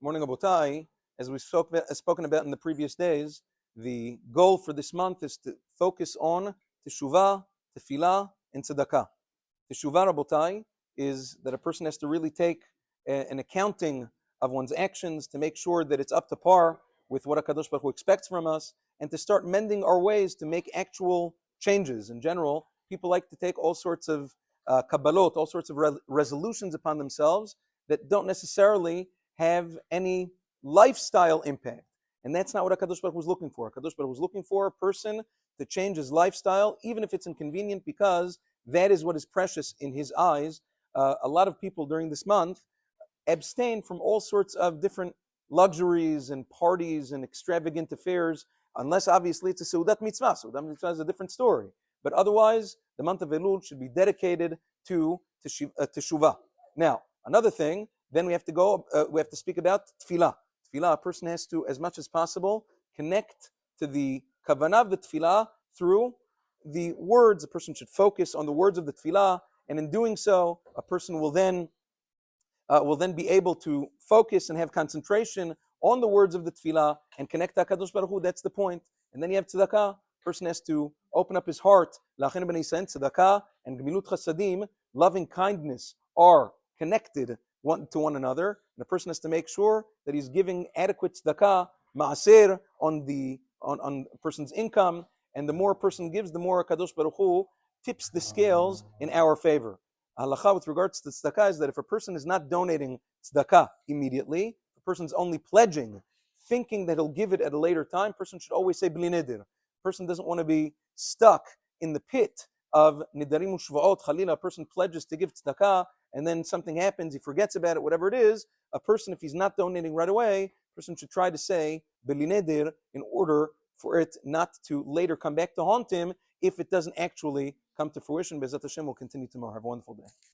Morning Abotai, as we've spoken about in the previous days, the goal for this month is to focus on teshuvah, tefillah, and tzedakah. Teshuvah, Rabotai, is that a person has to really take an accounting of one's actions to make sure that it's up to par with what HaKadosh Baruch Hu expects from us, and to start mending our ways to make actual changes. In general, people like to take all sorts of kabbalot, all sorts of resolutions upon themselves that don't necessarily have any lifestyle impact. And that's not what HaKadosh Baruch Hu was looking for. HaKadosh Baruch Hu was looking for a person to change his lifestyle, even if it's inconvenient, because that is what is precious in his eyes. A lot of people during this month abstain from all sorts of different luxuries and parties and extravagant affairs, unless obviously it's a Seudat Mitzvah. Seudat Mitzvah is a different story. But otherwise, the month of Elul should be dedicated to teshuvah. Now, another thing, then we have to speak about tefillah. Tefillah, a person has to, as much as possible, connect to the kavanah of the tefillah through the words. A person should focus on the words of the tefillah, and in doing so, a person will then be able to focus and have concentration on the words of the tefillah and connect to HaKadosh Baruch Hu. That's the point. And then you have tzedakah. Person has to open up his heart. La'achin b'nei Yisrael, tzedakah and gemilut chasadim, loving kindness, are connected to one another. And the person has to make sure that he's giving adequate tzedakah, ma'aser, on a person's income. And the more a person gives, the more HaKadosh Baruch Hu tips the scales in our favor. Halacha with regards to tzedakah is that if a person is not donating tzedakah immediately, the person's only pledging, thinking that he'll give it at a later time, person should always say bli neder. Person doesn't want to be stuck in the pit of nidarim u'shvaot. Chalila, a person pledges to give tzedakah, and then something happens, he forgets about it, whatever it is. A person, if he's not donating right away, person should try to say bli neder in order for it not to later come back to haunt him if it doesn't actually come to fruition. Be'ezrat Hashem will continue tomorrow. Have a wonderful day.